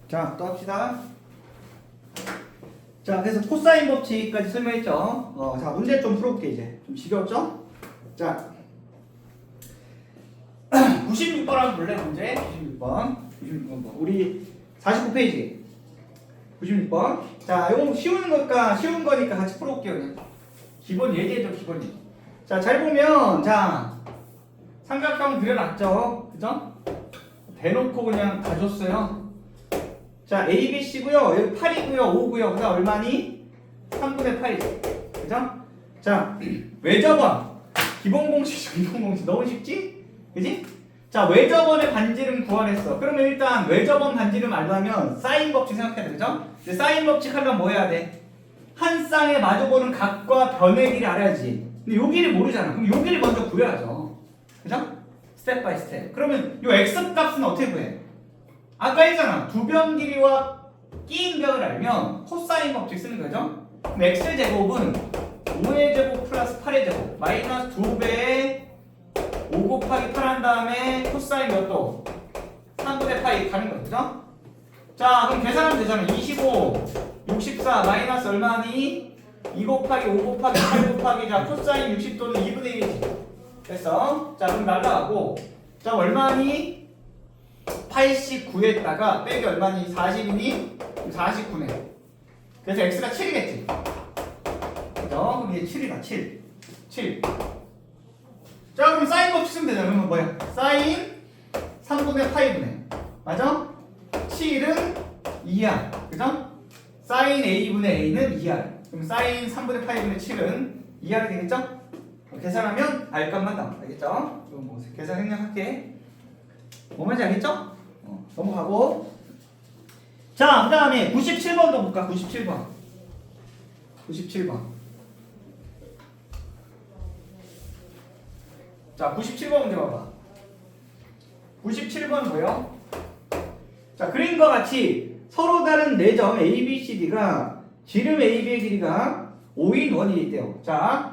자, 또 합시다. 자, 그래서 코사인 법칙까지 설명했죠. 자, 문제 좀 풀어볼게, 이제. 좀 지겨웠죠? 자, 96번 한번 볼래, 문제? 96번. 96번. 우리 49페이지. 96번. 자, 이거 쉬운 거니까 같이 풀어볼게요, 그냥. 기본 예제죠, 기본 예제. 자, 잘 보면, 자, 삼각형 그려놨죠? 그죠? 대놓고 그냥 다 줬어요. 자, A, B, C고요. 여기 8이고요. 5고요. 그다음 얼마니? 3분의 8이죠. 그죠? 자, 외접원. 기본 공식, 기본 공식. 너무 쉽지? 그지? 자, 외접원의 반지름 구하랬어. 그러면 일단 외접원 반지름 알려면 사인 법칙 생각해야 되죠? 근데 사인 법칙 하려면 뭐 해야 돼? 한 쌍에 마주보는 각과 변의 길이 알아야지. 근데 요 길이 모르잖아. 그럼 요 길을 먼저 구해야죠. 그죠? 스텝 바이 스텝. 그러면 요 x 값은 어떻게 구해? 아까 했잖아. 두 변 길이와 끼인 변을 알면 코사인 법칙 쓰는 거죠. 그럼 x제곱은 5의 제곱 플러스 8의 제곱 마이너스 2배의 5 곱하기 8 한 다음에 코사인 몇 도? 3분의 파이 가는 거죠. 자, 그럼 계산하면 되잖아. 25, 64 마이너스 얼마니? 2 곱하기 5 곱하기 8 곱하기 자 코사인 60도는 2분의 1이지. 됐어? 자, 그럼 날라가고 자, 얼마니? 89에다가 빼기 얼마니? 40이니? 49네. 그래서 x가 7이겠지. 그죠? 그럼 이게 7이다. 7. 자, 그럼 사인 법칙 쓰면 되잖아. 그러면 뭐야? 사인 3분의 파이분의 맞아? 7은 2r. 그죠? 사인 a분의 a는 2r. 그럼 사인 3분의 파이분의 7은 2r이 되겠죠? 계산하면 r값만 나온다. 알겠죠? 그럼 뭐 계산 생략할게. 뭐 말인지 알겠죠? 넘어가고. 자, 그 다음에 97번도 볼까? 97번. 자, 97번 문제 봐봐. 97번 뭐예요? 자, 그림과 같이 서로 다른 4점 A, B, C, D가 지름 AB의 길이가 5인 원이 있대요. 자,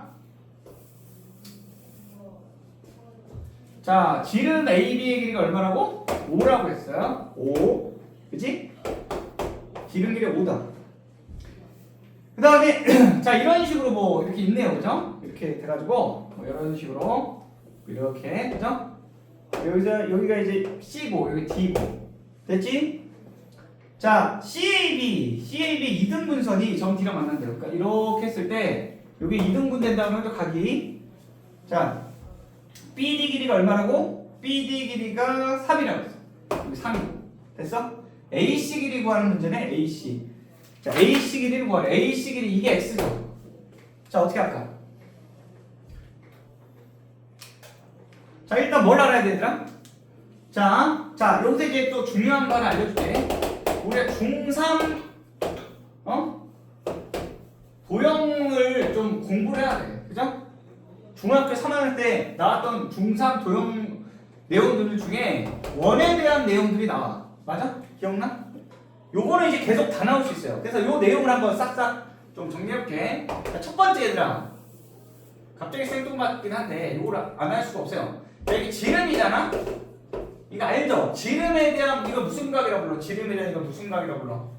지름 AB의 길이가 얼마라고? 5라고 했어요. 5. 그치? 지름 길이 5다. 그 다음에, 자, 이런 식으로 뭐, 이렇게 있네요. 그죠? 이렇게 돼가지고, 뭐 이런 식으로, 이렇게, 그죠? 여기가 이제 C고, 여기 D고. 됐지? 자, CAB 2등분선이 점 D랑 만난대요. 그러니까 이렇게 했을 때, 여기 2등분 된다면 또 각이, 자, BD 길이가 얼마라고? BD 길이가 3이라고 했어. 여기 3이고. 됐어? AC 길이 구하는 문제네. AC. 자, AC 길이를 구하래. AC 길이 이게 X죠. 자, 어떻게 할까? 자, 일단 뭘 알아야 되더라? 자, 여기서 이제 또 중요한 거 하나 알려줄게. 우리가 중3 도형을 좀 공부를 해야 돼. 그죠? 중학교 3학년 때 나왔던 중3 도형 내용들 중에 원에 대한 내용들이 나와. 맞아? 기억나? 요거는 이제 계속 다 나올 수 있어요. 그래서 요 내용을 한번 싹싹 좀 정리해볼게. 자, 첫 번째 얘들아. 갑자기 생뚱맞긴 한데 요거를 안 할 수가 없어요. 자, 이게 지름이잖아? 이거 알죠? 지름에 대한 이거 무슨 각이라고 불러? 지름에 대한 이거 무슨 각이라고 불러?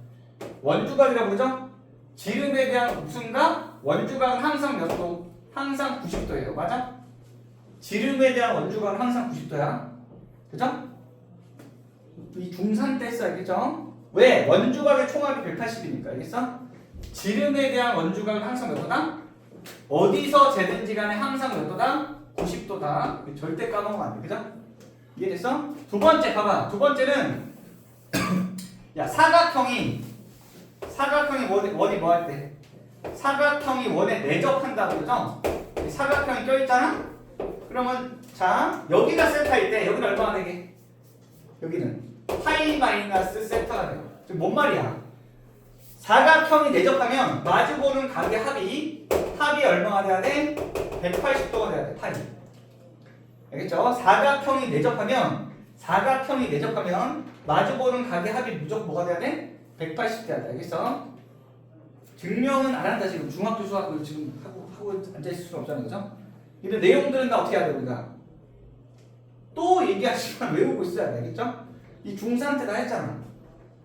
원주각이라고 그러죠? 지름에 대한 무슨 각? 원주각은 항상 몇 도? 항상 90도예요. 맞아? 지름에 대한 원주각은 항상 90도야. 그죠? 이 중3 때 써야겠죠? 왜? 원주각의 총합이 180이니까. 알겠어? 지름에 대한 원주각은 항상 몇 도다? 어디서 재든지 간에 항상 몇 도다? 90도다. 절대 까먹으면 안 돼. 그죠? 이해됐어? 두 번째 봐봐. 두 번째는 야, 사각형이 원이 뭐 할 때? 사각형이 원에 내접한다고 그러죠? 사각형이 껴있잖아? 그러면 자, 여기가 세타일 때 여기는 얼마가 되게? 여기는 파이 마이너스 세타가 돼요. 지금 뭔 말이야? 사각형이 내접하면 마주보는 각의 합이 얼마가 돼야 돼? 180도가 돼야 돼. 파이. 알겠죠? 사각형이 내접하면 마주보는 각의 합이 무조건 뭐가 돼야 돼? 180 돼야 돼. 알겠어? 증명은 안 한다. 지금 중학교 수학을 지금 하고 앉아있을 수는 없잖아요. 그죠? 근데 내용들은 다 어떻게 해야 돼? 우리가 또 얘기하지만 외우고 있어야 돼. 알겠죠? 이 중3 때 다 했잖아.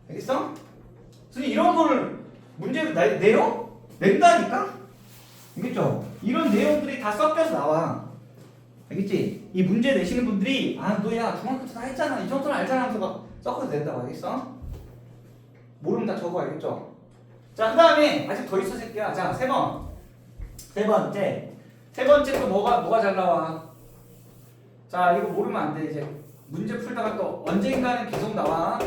알겠어? 그래서 이런 거를 문제로 낸다니까? 알겠죠? 이런 내용들이 다 섞여서 나와. 알겠지? 이 문제 내시는 분들이 너야 중학교 때 다 했잖아 이 정도는 알잖아 하면서 막 섞어도 된다고. 알겠어? 모르면 다 적어. 알겠죠? 자, 그 다음에 아직 더 있어 새끼야. 자, 세 번째 또 뭐가 잘 나와? 자, 이거 모르면 안 돼. 이제 문제 풀다가 또 언젠가는 계속 나와.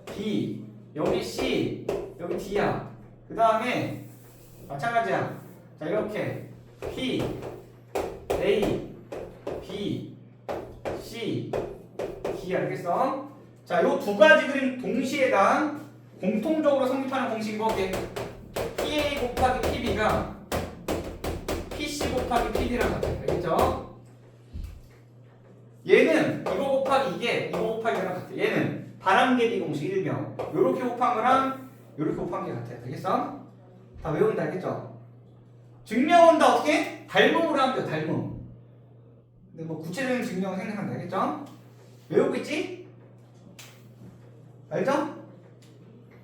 B 여기 C 여기 D야. 그 다음에 마찬가지야. 자, 이렇게 P A B C D. 알겠어? 자, 요 두 가지 그림 동시에 다 공통적으로 성립하는 공식인 거게 PA 곱하기 PB가 PC 곱하기 PD랑 같아. 알겠죠? 얘는 이거 곱하기 이거 곱하기 이랑 같아. 얘는 바람개비 공식 일명. 요렇게 곱한 거랑 요렇게 곱한 게 같아. 알겠어? 다 외운다. 알겠죠? 증명은 다 어떻게? 닮음으로 하면 돼요. 닮음. 근데 뭐 구체적인 증명은 생략한다. 알겠죠? 외우고 있지? 알죠?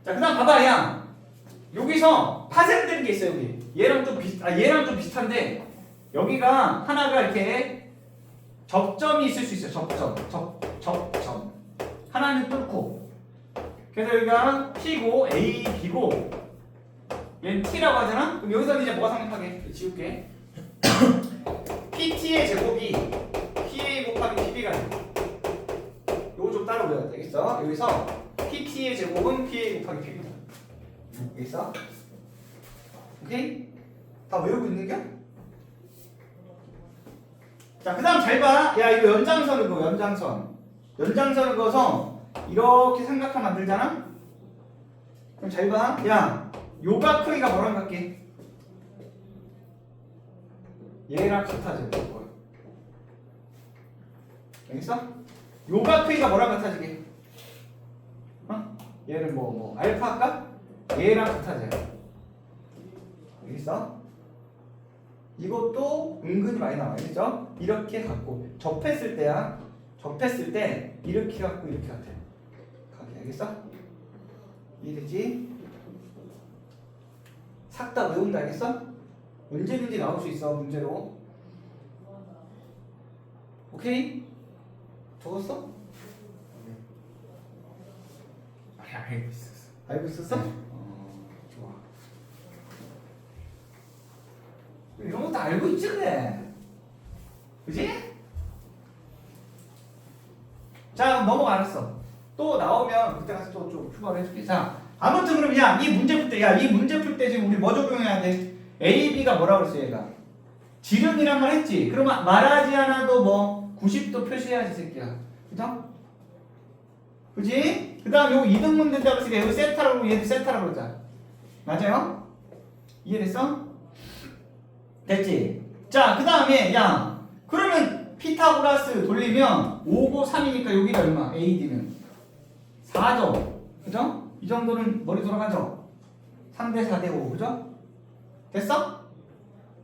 자, 그 다음 봐봐. 야 여기서 파생되는 게 있어요. 여기 얘랑 좀 비슷한데 여기가 하나가 이렇게 접점이 있을 수 있어요. 접점 하나는 뚫고. 그래서 여기가 P고 A, B고 얘는 T라고 하잖아? 그럼 여기서 이제 뭐가 성립하게? 지울게. PT의 제곱이 PA 곱하기 PB가 돼. 요거 좀 따로 외워야 되겠어? 여기서 PT의 제곱은 PA 곱하기 PB다. 여기서 오케이? 다 외우고 있는겨? 자, 그 다음 잘 봐. 야, 이거 연장선을 그어. 연장선을 그어서 이렇게 삼각형 만들잖아? 그럼 잘 봐. 야, 요가 크기가 뭐랑 같게? 얘랑 같아져. 알겠어? 요가 크기가 뭐랑 같아지게? 얘는 뭐 알파 할까? 얘랑 같아져요. 알겠어? 이것도 은근히 많이 나와요. 알겠죠? 이렇게 갖고 접했을 때야. 접했을 때 이렇게 갖고 이렇게 같아. 가게. 알겠어? 이해되지? 싹 다 외운다. 알겠어? 언제든지 나올 수 있어. 문제로. 오케이? 적었어? 알고 있었어. 알고 있었어? 네. 좋아. 이런 것도 알고 있지 그래. 그지? 자, 그럼 넘어가. 알았어. 또 나오면 그때 가서 또 좀 휴가를 해줄게. 자, 아무튼 그럼 이 문제 풀 때 지금 우리 뭐 적용해야 돼? A, B가 뭐라고 그랬어 얘가? 지름이란 말 했지? 그러면 말하지 않아도 뭐 90도 표시해야지 새끼야. 그죠? 그지? 그 다음 요거 이등분 된다고 했으니까 여기 세타라고 얘도 세타라고 그러자. 맞아요? 이해됐어? 됐지? 자, 그 다음에 야 그러면 피타고라스 돌리면 5고 3이니까 여기가 얼마? AD는 4죠? 그죠? 이 정도는 머리 돌아가죠? 3대 4대 5 그죠? 됐어?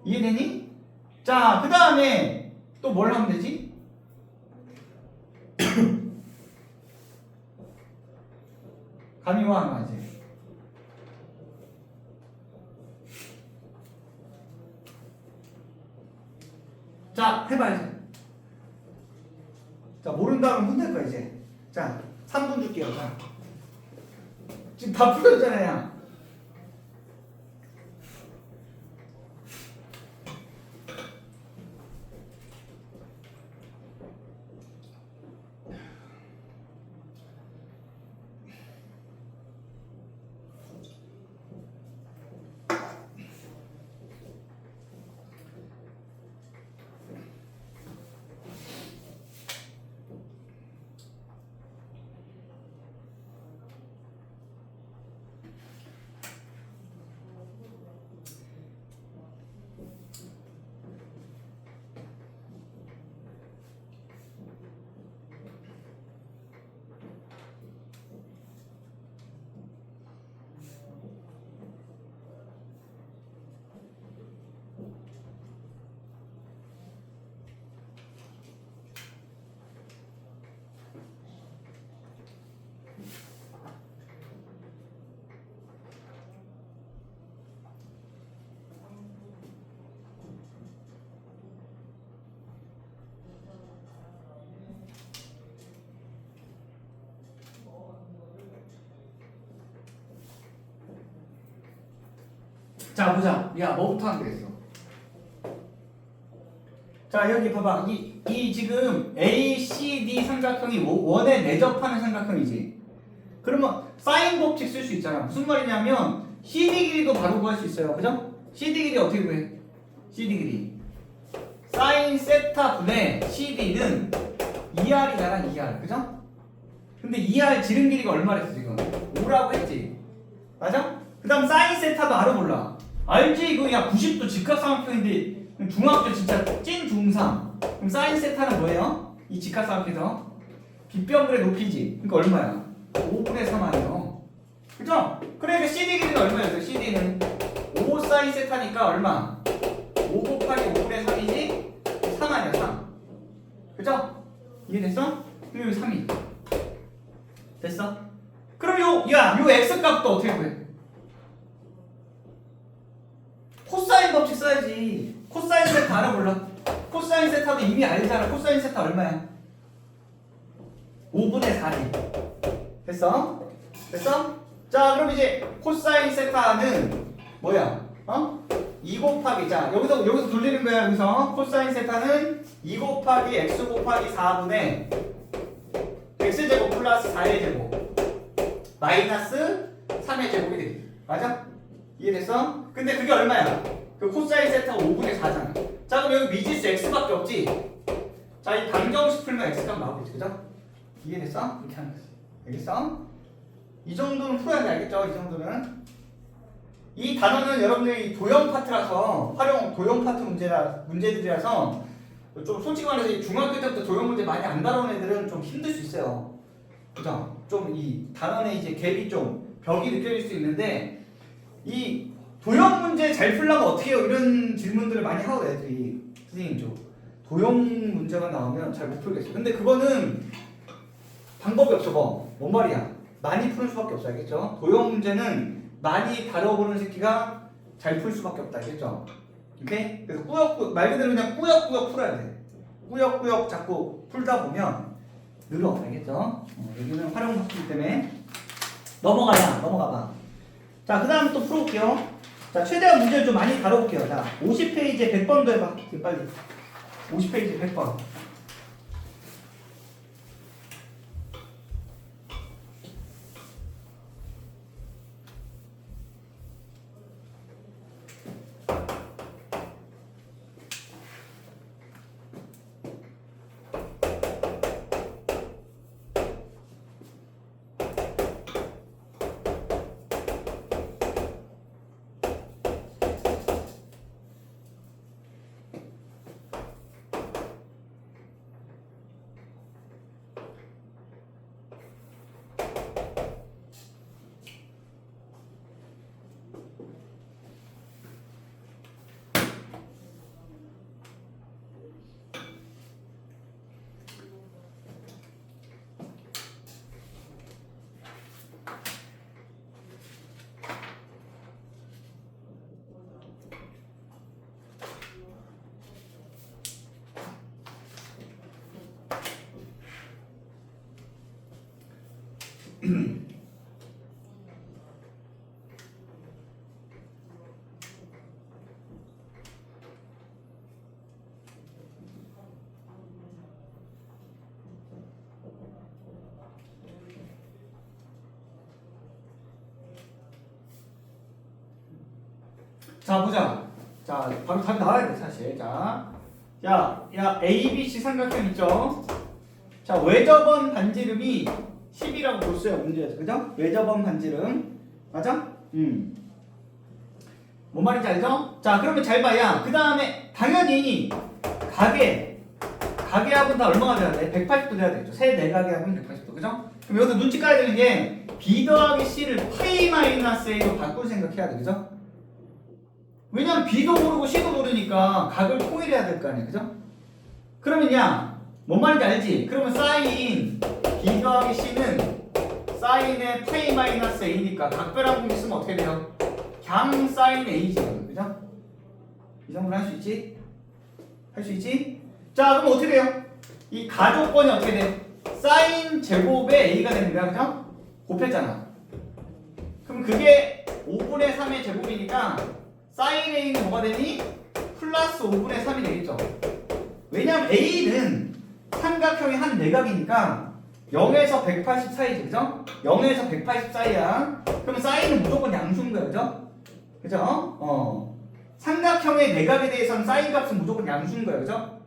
이해되니? 자, 그 다음에 또 뭘 하면 되지? 가미화 하지. 자, 해봐야지. 자, 모른다 그러면 혼낼 거야 이제. 자, 3분 줄게요. 자, 지금 다 풀었잖아요. 자 보자. 야 뭐부터 하면 되겠어? 자 여기 봐봐. 이 지금 A, C, D 삼각형이 원에 내접하는 삼각형이지. 그러면 사인 법칙 쓸 수 있잖아. 무슨 말이냐면 CD 길이도 바로 구할 수 있어요. 그죠? CD 길이 어떻게 구해? CD 길이 사인 세타 분의 CD는 2R이잖아. 2R. 그죠? 근데 2R 지름 길이가 얼마랬어 지금? 5라고 했지. 맞아? 그 다음 사인 세타도 알아 몰라. 알지? 이거 야 90도 직각삼각형인데 중학교 진짜 찐 중3. 그럼 사인 세타는 뭐예요? 이 직각삼각형에서 빗병글의 높이지. 그러니까 얼마야? 5분의 3이에요. 그죠? 그러니까 CD 길이가 얼마였어? CD는 5 사인 세타니까 얼마? 5 곱하기 5분의 3이지? 3 아니야 3. 그죠? 이해됐어? 그럼 여기 3이 됐어? 그럼 요 x 값도 어떻게 구해? 코사인 법칙 써야지. 코사인 세타 알아볼라. 코사인 세타도 이미 알잖아. 코사인 세타 얼마야? 5분의 4지. 됐어? 됐어? 자 그럼 이제 코사인 세타는 뭐야? 2 곱하기 자 여기서 돌리는 거야. 여기서 코사인 세타는 2 곱하기 x 곱하기 4분의 x제곱 플러스 4의 제곱 마이너스 3의 제곱이 되지. 맞아? 이해됐어? 근데 그게 얼마야? 그 코사인 세타가 5분의 4잖아. 자 그럼 여기 미지수 x밖에 없지? 자 이 방정식 풀면 x값 나오겠지. 그죠? 이해됐어? 이렇게 하는 거지. 알겠어? 이 정도는 풀어야 돼. 알겠죠? 이 정도는. 이 단어는 여러분들이 도형 파트라서 도형 파트 문제들이라서 좀 솔직히 말해서 이 중학교 때부터 도형 문제 많이 안 다뤄온 애들은 좀 힘들 수 있어요. 그죠? 좀 이 단원의 이제 갭이 좀 벽이 느껴질 수 있는데 이 도형 문제 잘 풀려면 어떻게 해요? 이런 질문들을 많이 하고 애들이 선생님 저 도형 문제가 나오면 잘 못 풀겠어요. 근데 그거는 방법이 없어. 뭔 말이야? 많이 푸는 수밖에 없어. 알겠죠? 도형 문제는 많이 다뤄보는 새끼가 잘 풀 수밖에 없다. 알겠죠? 오케이? 그래서 꾸역꾸역 말 그대로 그냥 꾸역꾸역 풀어야 돼. 꾸역꾸역 자꾸 풀다 보면 늘어. 알겠죠? 여기는 활용 바뀌기 때문에 넘어가봐. 자, 그 다음 또 풀어볼게요. 자, 최대한 문제를 좀 많이 다뤄볼게요. 자, 50페이지에 100번도 해봐. 빨리. 50페이지에 100번. 자, 보자. 자, 바로 답이 나와야 돼, 사실. 자, 야, ABC 삼각형 있죠? 자, 외접원 반지름이 10이라고 줬어요, 문제에서. 그죠? 외접원 반지름. 맞아? 뭔 말인지 알죠? 자, 그러면 잘 봐. 야, 그 다음에 당연히 가게합은 다 얼마가 돼야 돼? 180도 돼야 되겠죠. 세 내가게합은 180도. 그죠? 그럼 여기서 눈치 까야 되는 게 B 더하기 C를 파이 마이너스 A로 바꿀 생각해야 돼. 그죠? 왜냐면 B도 모르고 C도 모르니까 각을 통일해야 될 거 아니야. 그죠? 그러면 야, 뭔 말인지 알지? 그러면 사인 B 더하기 C는 사인의 파이 마이너스 a니까 각별한 공식 쓰면 어떻게 돼요? 양 사인 a지, 그죠? 이 정도는 할 수 있지? 할 수 있지? 자, 그럼 어떻게 돼요? 이 가조건이 어떻게 돼? 사인 제곱에 a가 되는 거야, 그죠? 곱했잖아. 그럼 그게 5분의 3의 제곱이니까 사인 a는 뭐가 되니? 플러스 5분의 3이 되겠죠. 왜냐면 a는 삼각형의 한 내각이니까 0에서 180 사이지, 그죠? 0에서 180 사이야. 그럼 사인은 무조건 양수인 거야, 그죠? 그죠? 삼각형의 내각에 대해서는 사인 값은 무조건 양수인 거야, 그죠?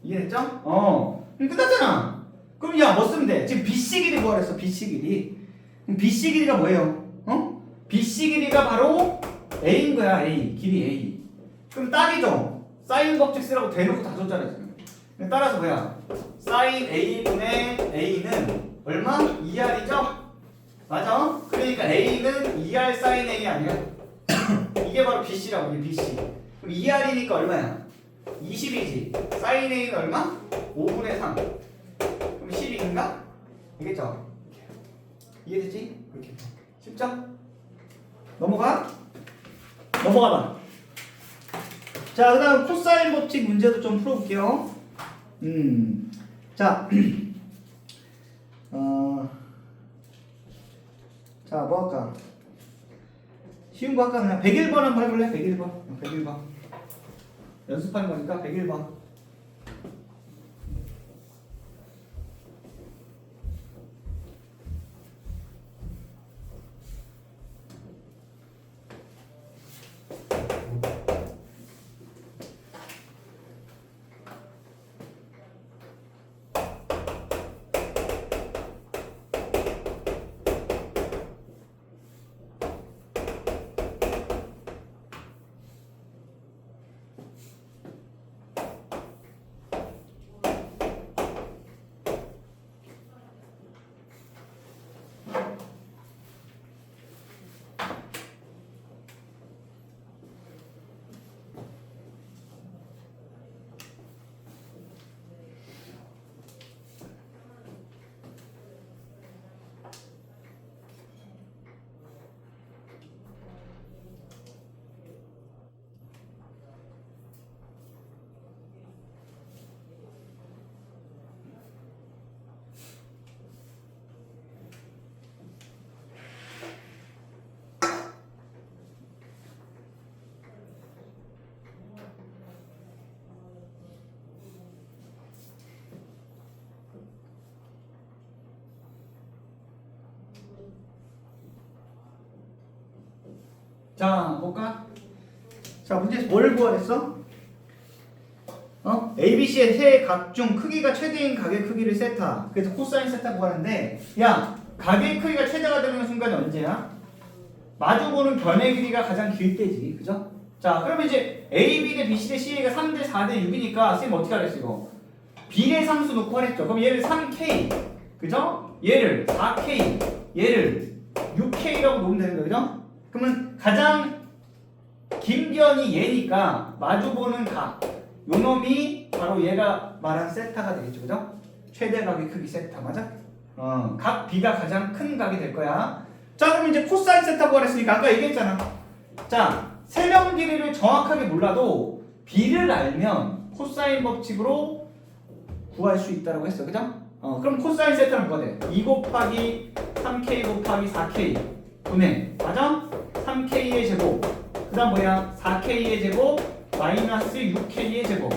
이해됐죠? 그럼 끝났잖아. 그럼 야, 뭐 쓰면 돼? 지금 BC 길이 구하랬어, BC 길이. 그럼 BC 길이가 뭐예요? BC 길이가 바로 A인 거야, A. 길이 A. 그럼 딱이죠? 사인 법칙 쓰라고 대놓고 다 줬잖아, 지금. 따라서 뭐야? 사인 A분의 A는 얼마? 2R이죠? 맞아? 그러니까 A는 2R 사인 A 아니야? 이게 바로 BC라고, 이게 BC. 그럼 2R이니까 얼마야? 20이지. 사인 A는 얼마? 5분의 3. 그럼 12인가? 이겠죠? 이해되지? 이렇게. 쉽죠? 넘어가? 넘어가봐. 자, 그 다음 코사인 법칙 문제도 좀 풀어볼게요. 자, 자, 뭐 할까? 쉬운 거 할까? 그냥 101번 한번 해볼래? 101번. 101번. 연습하는 거니까 101번. 자, 볼까? 자, 문제 뭘 구하랬어? ABC의 세 각 중 크기가 최대인 각의 크기를 세타. 그래서 코사인 세타 구하는데, 야, 각의 크기가 최대가 되는 순간이 언제야? 마주보는 변의 길이가 가장 길 때지, 그죠? 자, 그러면 이제 AB 대 BC 대 CA가 3대 4대 6이니까 쌤 어떻게 하랬어 이거? 비례 상수 놓고 하랬죠. 그럼 얘를 3K, 그죠? 얘를 4K, 얘를 6K라고 놓으면 되는 거죠, 그죠? 그러면 가장 긴 변이 얘니까 마주보는 각, 요 놈이 바로 얘가 말한 세타가 되겠죠, 그죠? 최대 각의 크기 세타, 맞아? 각 B가 가장 큰 각이 될 거야. 자, 그럼 이제 코사인 세타 구하랬으니까 아까 얘기했잖아. 자, 세명 길이를 정확하게 몰라도 B를 알면 코사인 법칙으로 구할 수 있다고 했어, 그죠? 그럼 코사인 세타는 뭐가 돼? 2 곱하기 3K 곱하기 4K 분의, 맞아? 3K의 제곱, 그 다음 뭐야? 4K의 제곱 마이너스 6K의 제곱.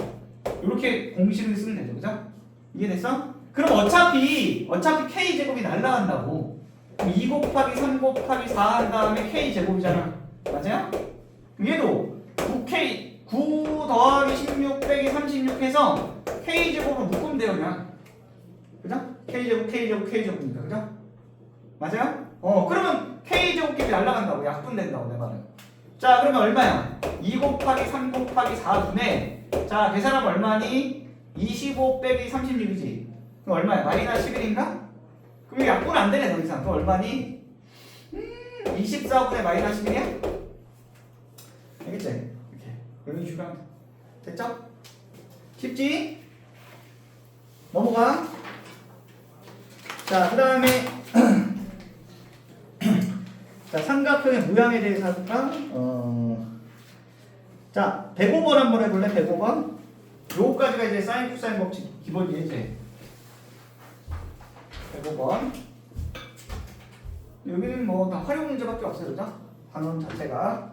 이렇게 공식을 쓰면 되죠, 그죠? 이해됐어? 그럼 어차피 K제곱이 날라간다고. 그럼 2 곱하기 3 곱하기 4 한 다음에 K제곱이잖아, 맞아요? 얘도 9K 9 더하기 16 빼기 36 해서 K제곱으로 묶으면 돼요, 그냥. 그죠? K제곱 K제곱이니까, 그죠? 맞아요? 그러면 K제곱끼리 날라간다고, 약분된다고, 내 말은. 자, 그러면 얼마야? 2 곱하기 3 곱하기 4분의, 자, 계산하면 얼마니? 25 빼기 36이지. 그럼 얼마야? 마이너스 11인가? 그럼 약분 안 되네, 더 이상. 그럼 얼마니? 24분의 마이너스 11이야? 알겠지? 이렇게. 여기 주면 됐죠? 쉽지? 넘어가. 자, 그 다음에 자, 삼각형의 모양에 대해서 할까? 자, 105번 한번 해볼래? 105번. 요거까지가 이제 사인 코사인 법칙 기본이에요, 이제. 105번. 여기는 뭐 다 활용 문제밖에 없어요, 그죠? 단원 자체가.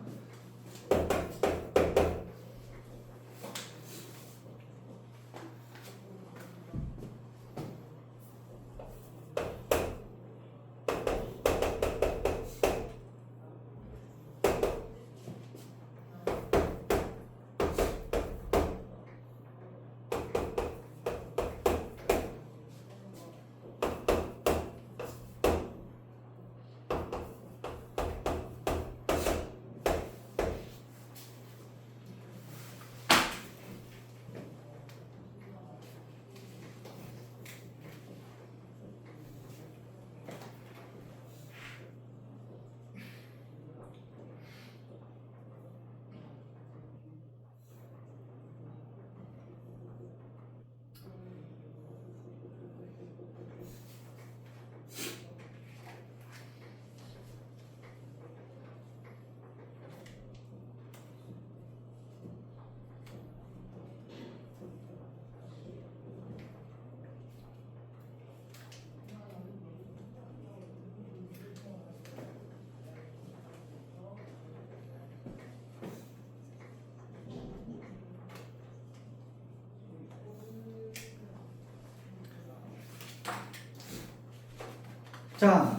자,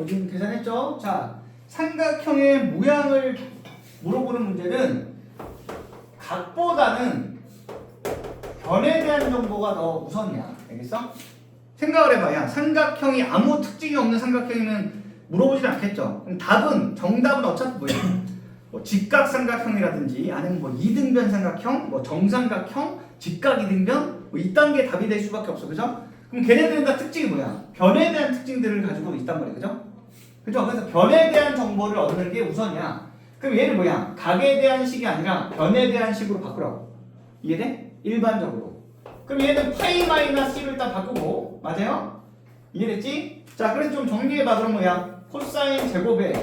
지금 계산했죠? 자, 삼각형의 모양을 물어보는 문제는 각보다는 변에 대한 정보가 더 우선이야. 알겠어? 생각을 해봐야 삼각형이 아무 특징이 없는 삼각형이면 물어보진 않겠죠. 그럼 정답은 어차피 뭐야? 뭐 직각삼각형이라든지 아니면 뭐 이등변 삼각형, 뭐 정삼각형, 직각이등변 뭐 이딴 게 답이 될 수밖에 없어. 그죠? 그럼 걔네들은 다 특징이 뭐야? 변에 대한 특징들을 가지고 있단 말이야. 그죠? 그죠? 그래서 변에 대한 정보를 얻는 게 우선이야. 그럼 얘는 뭐야? 각에 대한 식이 아니라 변에 대한 식으로 바꾸라고. 이해돼? 일반적으로. 그럼 얘는 파이 마이너스 C로 일단 바꾸고, 맞아요? 이해됐지? 자, 그래서 좀 정리해봐. 그럼 뭐야? 코사인 제곱에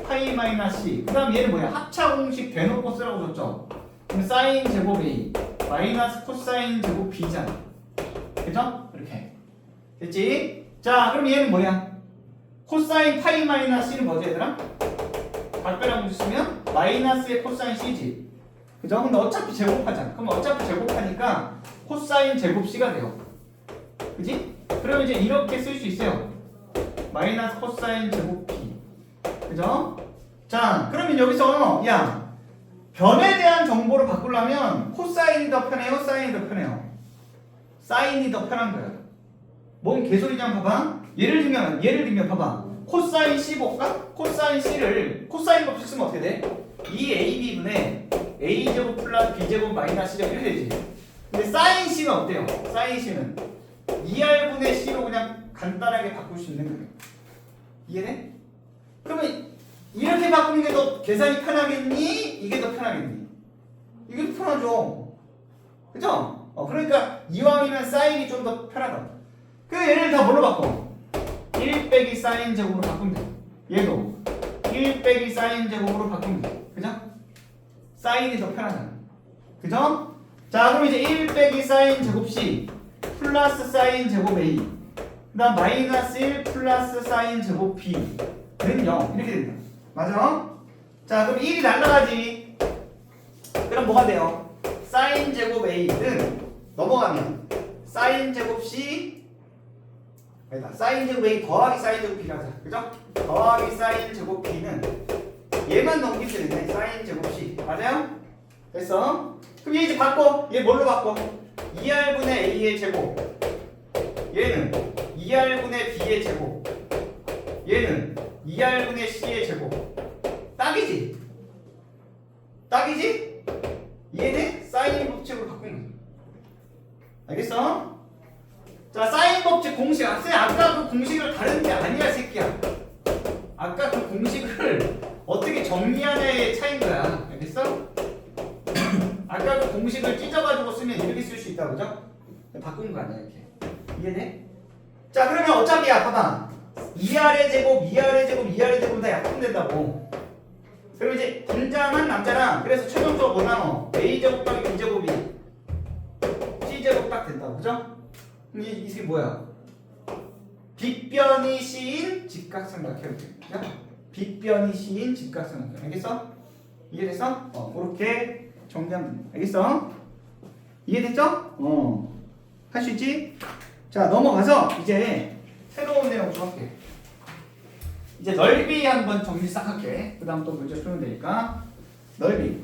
파이 마이너스 C. 그 다음 얘는 뭐야? 합차 공식 대놓고 쓰라고 줬죠? 그럼 사인 제곱 A 마이너스 코사인 제곱 B잖아. 그죠? 이렇게. 됐지? 자, 그럼 얘는 뭐야? 코사인 파이 마이너스 C는 뭐지, 얘들아? 각별한 공식 쓰면 마이너스의 코사인 C지. 그죠? 근데 어차피 제곱하잖아. 그럼 어차피 제곱하니까 코사인 제곱 C가 돼요. 그지? 그러면 이제 이렇게 쓸 수 있어요. 마이너스 코사인 제곱 B. 그죠? 자, 그러면 여기서 야, 변에 대한 정보를 바꾸려면 코사인이 더 편해요? 사인이 더 편해요? 사인이 더 편한 거야. 뭔 개소리냐 봐봐. 예를 들면 봐봐. 코사인 C 볼까? 코사인 C를 코사인 법칙 쓰면 어떻게 돼? 2AB분의 A제곱 플러스 B제곱 마이너스 C제곱 이렇게 되지. 근데 사인 C는 어때요? 사인 C는 2R분의 C로 그냥 간단하게 바꿀 수 있는 거예요. 이해돼? 그러면 이렇게 바꾸는 게 더 계산이 편하겠니? 이게 더 편하겠니? 이게 더 편하죠. 그죠? 그러니까 이왕이면 사인이 좀 더 편하다. 그 얘를 다 뭘로 바꿔? 1 빼기 사인 제곱으로 바꾸면 돼. 얘도 1 빼기 사인 제곱으로 바꾸면 돼. 그죠? 사인이 더 편하잖아. 그죠? 자, 그럼 이제 1 빼기 사인 제곱 C 플러스 사인 제곱 A 그 다음 마이너스 1 플러스 사인 제곱 B는 0 이렇게 된다. 맞아? 자, 그럼 1이 날라가지. 그럼 뭐가 돼요? 사인 제곱 A는 넘어가면 사인 제곱 C 아니다. 사인 제곱 A 더하기 사인 제곱 B를 하자. 그죠? 더하기 사인 제곱 B는 얘만 넘기면 되네. 사인 제곱 C. 맞아요? 됐어? 그럼 얘 이제 바꿔. 얘 뭘로 바꿔? 2R분의 A의 제곱. 얘는 2R분의 B의 제곱. 얘는 2R분의 C의 제곱. 딱이지? 딱이지? 이해돼? 사인 법칙으로 바꾸는 거야. 알겠어? 자, 사인 법칙 공식. 아까 그 공식을 다른 게 아니야, 새끼야. 아까 그 공식을 어떻게 정리하냐의 차이인 거야. 알겠어? 아까 그 공식을 찢어가지고 쓰면 이렇게 쓸 수 있다, 그죠? 바꾼 거 아니야, 이렇게. 이해돼? 자, 그러면 어차피야, 봐봐. 2R의 제곱, 2R의 제곱, 2R의 제곱 다 약분된다고. 그리고 이제 분자만 남잖아. 그래서 최종적으로 뭐 나눠? A제곱 더하기 B제곱이 C제곱 딱 된다고. 그죠? 이게 뭐야? 빗변이 C인 직각삼각형. 그죠? 빗변이 C인 직각삼각형. 알겠어? 이해됐어? 그렇게 정리하면 돼. 알겠어? 이해됐죠? 할 수 있지? 자, 넘어가서 이제 새로운 내용 좀 할게. 이제 넓이 한번 정리 싹 할게. 그 다음 또 문제 풀면 되니까. 넓이.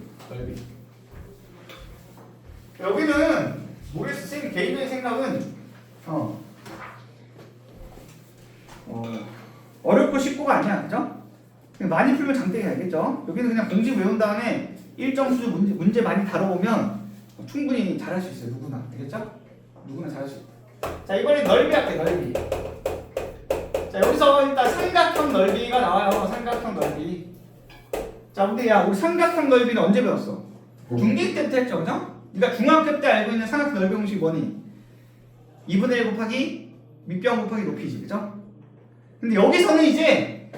여기는 모르겠어. 선생님 개인적인 생각은 어렵고 쉽고가 아니야. 그죠? 많이 풀면 장땡이 알겠죠? 여기는 그냥 공식 외운 다음에 일정 수준 문제 많이 다뤄보면 충분히 잘할 수 있어요. 누구나. 알겠죠? 누구나 잘할 수 있다. 자, 이번엔 넓이 할게. 넓이. 자, 여기서 일단 삼각형 넓이가 나와요. 삼각형 넓이. 자, 근데 야, 우리 삼각형 넓이는 언제 배웠어? 중딩 때부터 했죠, 그죠? 그러니까 중학교 때 알고 있는 삼각형 넓이 공식이 뭐니? 2분의 1 곱하기 밑변 곱하기 높이지, 그죠? 근데 여기서는 이제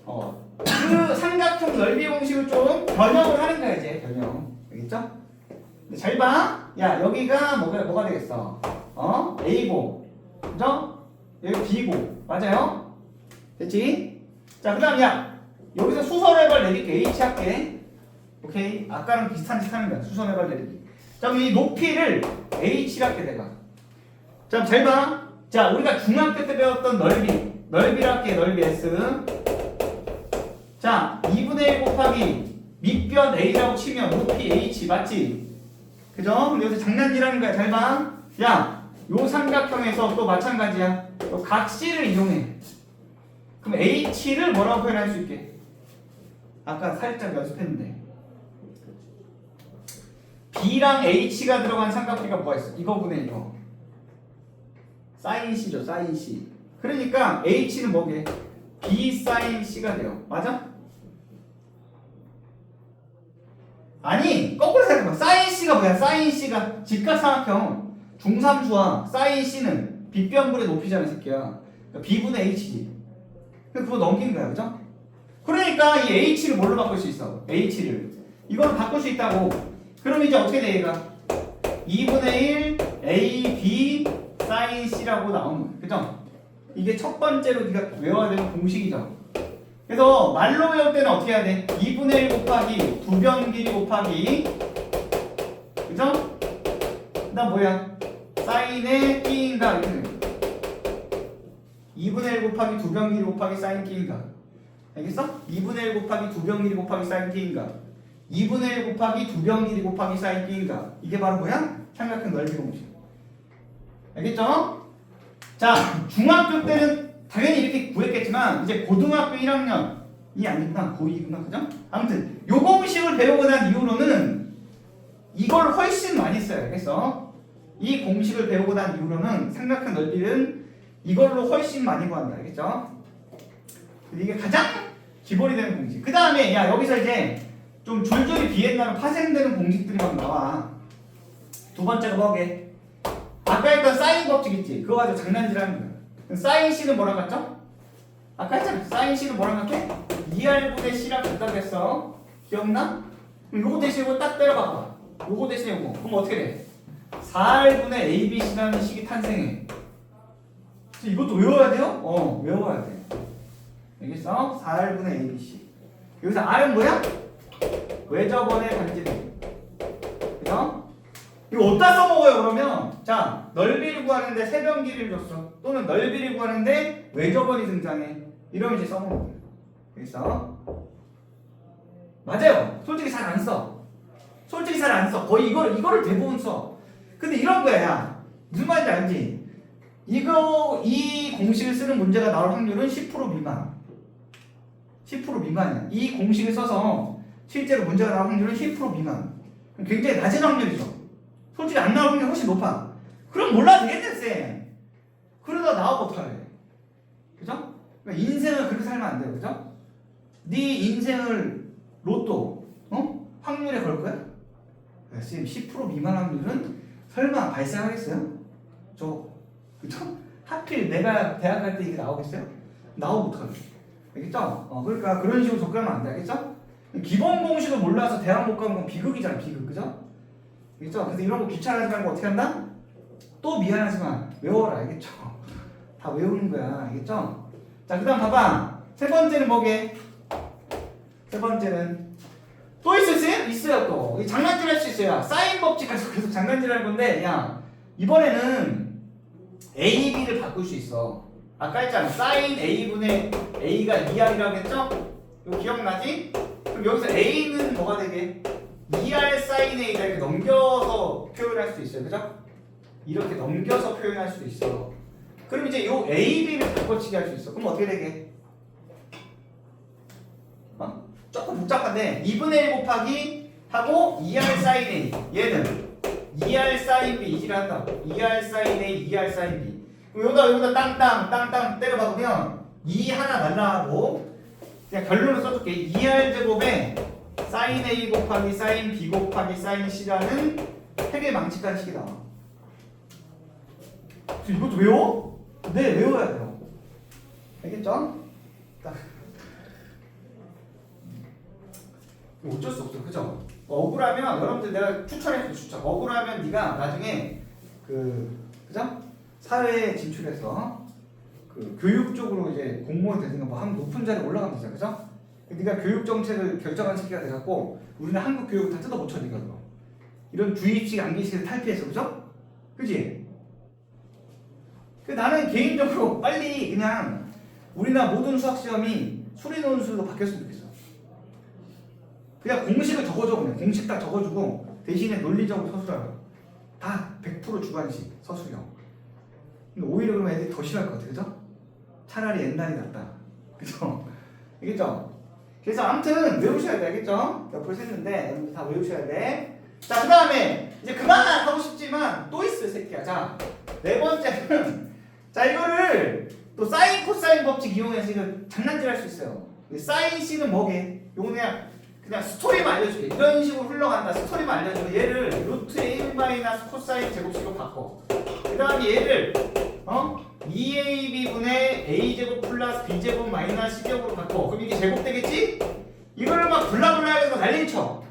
그 삼각형 넓이 공식을 좀 변형을 하는 거야, 이제 변형. 알겠죠? 근데 잘 봐. 야, 여기가 뭐가 되겠어? A고, 그죠? 여기 B고, 맞아요? 됐지? 자, 그 다음 야, 여기서 수선해발 내릴게. H 할게. 오케이? 아까랑 비슷한 짓 하는 거야. 수선해발 내리기. 자, 그럼 이 높이를 H를 할게, 내가. 자, 잘 봐. 자, 우리가 중학교 때 배웠던 넓이를 할게. 넓이 S. 자, 2분의 1 곱하기 밑변 A라고 치면 높이 H, 맞지? 그죠? 그럼 여기서 장난질하는 거야. 잘 봐. 야, 요 삼각형에서 또 마찬가지야. 또 각C를 이용해. 그럼 H를 뭐라고 표현할 수 있게? 아까 살짝 연습했는데 B랑 H가 들어간 삼각비가 뭐가 있어? 이거분의 이거 사인 C죠. 사인 C. 그러니까 H는 뭐게? B 사인 C가 돼요. 맞아? 아니, 거꾸로 생각해봐. 사인 C가 뭐야? 사인 C가 직각삼각형 중삼수와 사인 C는 빗변분의 높이잖아, 이 새끼야. 그러니까 B분의 H지. 그거 넘긴 거야, 그죠? 그러니까 이 H를 뭘로 바꿀 수 있어? H를 이걸 바꿀 수 있다고. 그럼 이제 어떻게 돼, 얘가? 2분의 1 A, B 사인 C라고 나오는 거야, 그죠? 이게 첫 번째로 네가 외워야 되는 공식이죠. 그래서 말로 외울 때는 어떻게 해야 돼? 2분의 1 곱하기 두변 길이 곱하기, 그죠? 그 다음 뭐야? 사인의 끼인가 이렇게 돼. 2분의 1 곱하기 두변 길이 곱하기 사인 끼인가. 알겠어? 2분의 1 곱하기 두변 길이 곱하기 사인 끼인가. 2분의 1 곱하기 두변 길이 곱하기 사인 끼인가. 이게 바로 뭐야? 삼각형 넓이 공식. 알겠죠? 자, 중학교 때는 당연히 이렇게 구했겠지만 이제 고등학교 1학년이 아니구나. 고2구나. 그죠? 아무튼 요 공식을 배우고 난 이후로는 이걸 훨씬 많이 써요. 알겠어? 이 공식을 배우고 난 이후로는 삼각형 넓이는 이걸로 훨씬 많이 구한다. 알겠죠? 이게 가장 기본이 되는 공식. 그 다음에 야, 여기서 이제 좀 줄줄이 비엔나로 파생되는 공식들이 막 나와. 두 번째가 뭐게? 아까 했던 사인 법칙 있지? 그거 가지고 장난질하는 거야. 사인 C는 뭐랑 같죠? 아까 했잖아. 사인 C는 뭐랑 같아? 2R분의 C랑 같다고 했어. 기억나? 그럼 요거 대신 이거 딱 때려봐봐. 요거 대신 요거. 그럼 어떻게 돼? 4R분의 ABC라는 식이 탄생해. 이것도 외워야 돼요? 외워야 돼. 알겠어? 4R분의 ABC. 여기서 R은 뭐야? 외접원의 반지름. 그죠? 이거 어디다 써먹어요, 그러면? 자, 넓이를 구하는데 세변 길이를 줬어. 또는 넓이를 구하는데 외접원이 등장해. 이러면 이제 써먹는 거예요. 알겠어? 맞아요. 솔직히 잘 안 써. 솔직히 잘 안 써. 거의 이거를 대부분 써. 근데 이런 거야, 야. 무슨 말인지 알지? 이 공식을 쓰는 문제가 나올 확률은 10% 미만. 10% 미만이야. 이 공식을 써서 실제로 문제가 나올 확률은 10% 미만. 굉장히 낮은 확률이죠. 솔직히 안 나올 확률이 훨씬 높아. 그럼 몰라도 되겠네, 쌤. 그러다 나오고 어떡하래. 그죠? 그러니까 인생을 그렇게 살면 안 돼요. 그죠? 네 인생을 로또, 확률에 걸 거야? 쌤, 10% 미만 확률은 설마 발생하겠어요? 그죠? 하필 내가 대학 갈 때 이게 나오겠어요? 나오면 어떡하냐. 알겠죠? 그러니까 그런 식으로 접근하면 안 돼. 알겠죠? 기본 공식을 몰라서 대학 못 가면 그건 비극이잖아. 비극. 그죠? 알겠죠? 그래서 이런 거 귀찮아하지 말고 어떻게 한다? 또 미안하지만 외워라. 알겠죠? 다 외우는 거야. 알겠죠? 자, 그 다음 봐봐. 세 번째는 뭐게? 세 번째는 또 있었어요? 있어요 또. 이 장난질 할 수 있어요. 사인 법칙 계속 장난질 하는 건데, 야, 이번에는 A, B를 바꿀 수 있어. 아까 했잖아. 사인 A분의 A가 2R이라고 했죠? 이거 기억나지? 그럼 여기서 A는 뭐가 되게? 2R 사인 A다 이렇게 넘겨서 표현할 수도 있어요. 그죠? 이렇게 넘겨서 표현할 수도 있어. 그럼 이제 요 A, B를 바꿔치기 할 수 있어. 그럼 어떻게 되게? 조금 복잡한데 2분의 1 곱하기 하고 2R 사인 A 얘는 2R 사인 B 이지를 한다고 2R 사인 A, 2R 사인 B 그럼 여기다 땅땅 때려 박으면 2 하나 날라가고 그냥 결론을 써줄게 2R 제곱에 사인 A 곱하기 사인 B 곱하기 사인 C라는 되게 망측한 식이 나와. 이것도 외워? 네, 외워야 돼요. 알겠죠? 어쩔 수 없어, 그죠? 억울하면 여러분들 내가 추천해줄게. 추천. 억울하면 네가 나중에 그죠? 사회에 진출해서 그 교육 쪽으로 이제 공무원 되든가 뭐 하면 높은 자리에 올라가면 되잖아, 그죠? 네가 교육 정책을 결정한 새끼가 돼갖고 우리는 한국 교육을 다 뜯어고쳐 네가 그럼 이런 주입식 암기식을 탈피해서, 그죠? 그지? 나는 개인적으로 빨리 그냥 우리나라 모든 수학 시험이 수리논술로 바뀌었으면 좋겠어. 그냥 공식을 적어줘. 그냥 공식 딱 적어주고 대신에 논리적으로 서술하라. 다 100% 주관식 서술형. 근데 오히려 그러면 애들이 더 싫어할 것 같아. 그죠? 차라리 옛날이 낫다. 그죠? 알겠죠? 그래서 아무튼 외우셔야 돼. 알겠죠? 벌써 했는데 여러분들 다 외우셔야 돼. 자, 그 다음에 이제 그만하고 싶지만 또 있어 새끼야. 자, 네 번째는 자, 이거를 또 사인 코사인 법칙 이용해서 이거 장난질 할 수 있어요. 사인 C는 뭐게? 요거 그냥 스토리만 알려줄게. 이런 식으로 흘러간다. 스토리만 알려주고 얘를 루트 1 마이너스 코사인 제곱식으로 바꿔. 그 다음에 얘를 2AB분의 A제곱 플러스 B제곱 마이너스 C제곱으로 바꿔. 그럼 이게 제곱 되겠지? 이거를 막 블라블라 해서 난리 쳐.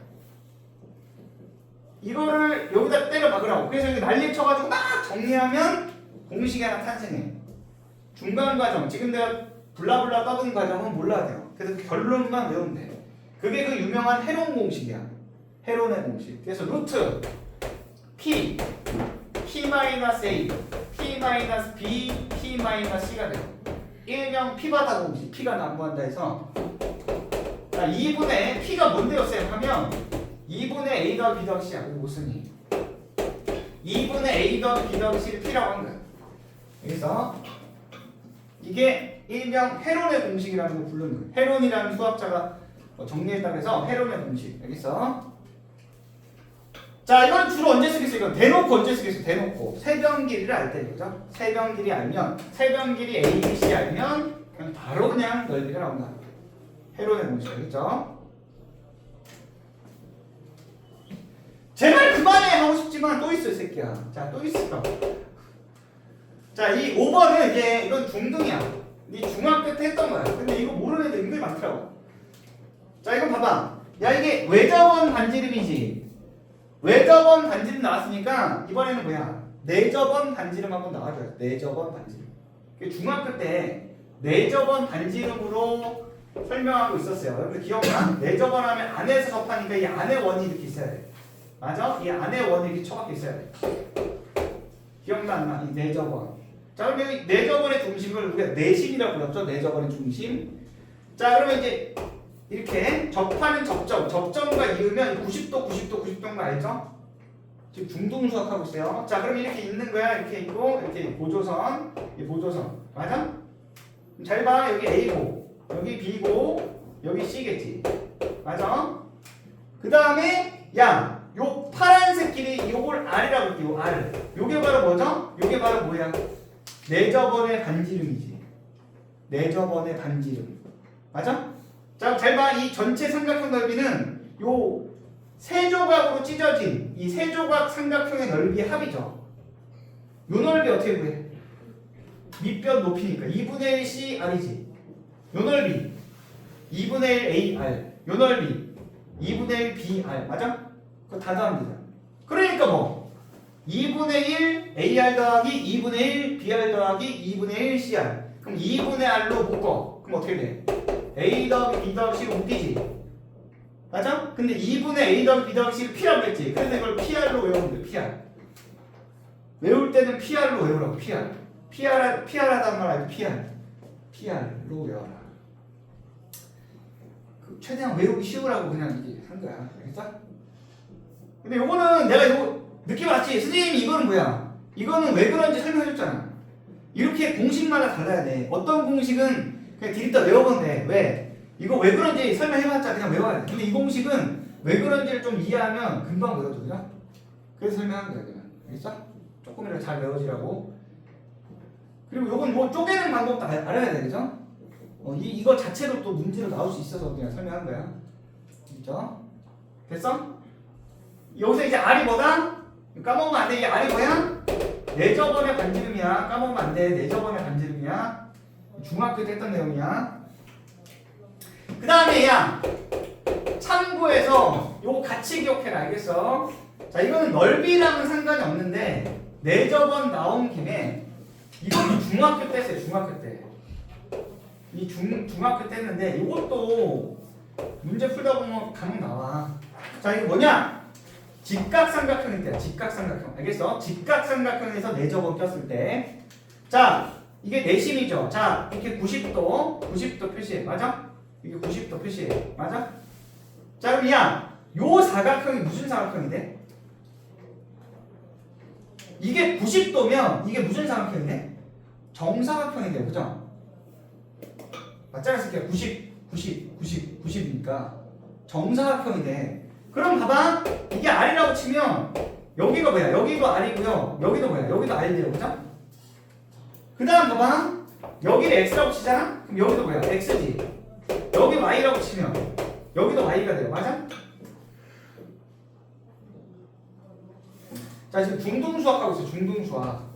이거를 여기다 때려 박으라고. 그래서 여기 난리 쳐가지고 막 정리하면 공식이 하나 탄생해. 중간 과정, 지금 내가 블라블라 떠든 과정은 몰라야 돼요. 그래서 결론만 외우면 돼. 그게 그 유명한 헤론 공식이야. 헤론의 공식. 그래서 루트 P, P-A, P-B, P-C가 돼요. 일명 P바다 공식. P가 난무한다 해서 자, 2분의 P가 뭔데요, 쌤? 하면 2분의 A 더하기 B 더하기 C야. 못 쓰니? 2분의 A 더하기 B 더하기 C를 P라고 한 거야. 그래서 이게 일명 헤론의 공식이라는 걸 부르는 거예요. 헤론이라는 수학자가 정리했다고 해서 헤론의 공식. 알겠어? 자, 이건 주로 언제 쓰겠어? 이건 대놓고 언제 쓰겠어? 대놓고 세변 길이를 알 때, 그죠? 세변 길이 알면, 세변 길이 A, B, C 알면 그냥 바로 그냥 넓이가 나온다. 헤론의 공식. 알겠죠? 제발 그만해 하고 싶지만 또 있어, 이 새끼야. 자, 또 있어. 자, 이 5번은 이제 이건 중등이야. 네 중학교 때 했던 거야. 근데 이거 모르는 애들 은근히 많더라고. 자, 이건 봐봐. 야, 이게 외접원 반지름이지. 외접원 반지름 나왔으니까 이번에는 뭐야? 내접원 반지름 한번 나와줘야 돼. 내접원 반지름. 중학교 때 내접원 반지름으로 설명하고 있었어요. 여러분들 기억나? 내접원 하면 안에서 접하니까 이 안에 원이 이렇게 있어야 돼. 맞아? 이 안에 원이 이렇게 쳐박혀 있어야 돼. 기억나 안 나? 이 내접원. 자, 그럼 여기 내접원의 중심을 우리가 내심이라고 불렀죠? 내접원의 중심. 자, 그러면 이제 이렇게 접하는 접점과 이으면 90도인 거 알죠? 지금 중등수학하고 있어요. 자, 그럼 이렇게 있는 거야. 이렇게 있고, 이렇게 보조선, 이 보조선. 맞아? 잘 봐. 여기 A고, 여기 B고, 여기 C겠지. 맞아? 그 다음에, 야, 요 파란색 길이 요걸 R이라고 할게요. 요 R. 요게 바로 뭐죠? 요게 바로 뭐야? 내접원의 반지름이지. 내접원의 반지름. 맞아? 자, 잘 봐. 이 전체 삼각형 넓이는 요 세 조각으로 찢어진 이 세 조각 삼각형의 넓이의 합이죠. 요 넓이 어떻게 구해? 밑변 높이니까 2분의 1 C R이지. 요 넓이 2분의 1 AR, 요 넓이 2분의 1 BR, 맞아? 그거 다 더하면 되잖아. 그러니까 뭐 2분의 1 AR 더하기 2분의 1 BR 더하기 2분의 1 CR. 그럼 2분의 R로 묶어. 그럼 어떻게 돼? A 더하기 B 더하기 C로 묶이지. 맞아? 근데 2분의 A 더하기 B 더하기 C를 P라고 했지. 그래서 이걸 PR로 외우면 돼. PR. 외울 때는 PR로 외우라고. PR 하단 말 알지? PR로 외워라. 최대한 외우기 쉬우라고 그냥 이게 한 거야. 알겠어? 근데 요거는 내가 이거 느낌 왔지? 선생님이 이거는 뭐야? 이거는 왜 그런지 설명해줬잖아. 이렇게 공식마다 달라야 돼. 어떤 공식은 그냥 디귿자 외워보면 돼. 왜? 이거 왜 그런지 설명해봤자 그냥 외워야 돼. 근데 이 공식은 왜 그런지를 좀 이해하면 금방 외워져. 그죠? 그래서 설명한 거야. 그냥. 알겠어? 조금이라도 잘 외워지라고. 그리고 요건 뭐 쪼개는 방법도 알아야 돼. 그죠? 이거 자체로 또 문제로 나올 수 있어서 그냥 설명한 거야. 그죠? 됐어? 여기서 이제 R이 뭐다? 까먹으면 안 돼. 이게 R이 뭐야? 내저번의 반지름이야. 까먹으면 안 돼. 내저번의 반지름이야. 중학교 때 했던 내용이야. 그 다음에 야 참고해서 요거 같이 기억해라. 알겠어? 자, 이거는 넓이랑은 상관이 없는데 내저번 나온 김에 이건 중학교 때 했어요. 중학교 때. 이 중학교 때 했는데 이것도 문제 풀다 보면 간혹 나와. 자, 이게 뭐냐? 직각삼각형일 때야. 직각삼각형. 알겠어? 직각삼각형에서 내저번 꼈을 때. 자, 이게 내심이죠. 자, 이렇게 90도 표시해. 맞아? 이게 90도 표시해. 맞아? 자, 그럼 요 사각형이 무슨 사각형인데? 이게 90도면 이게 무슨 사각형인데? 정사각형인데, 그죠? 맞잖아, 새끼야. 90이니까 정사각형인데. 그럼 봐봐. 이게 R이라고 치면 여기가 뭐야? 여기도 R이고요. 여기도 뭐야? 여기도 R이에요. 그죠? 그 다음 봐봐. 여기를 X라고 치잖아? 그럼 여기도 뭐야? X지. 여기 Y라고 치면 여기도 Y가 돼요. 맞아? 자, 지금 중등수학하고 있어요. 중등수학.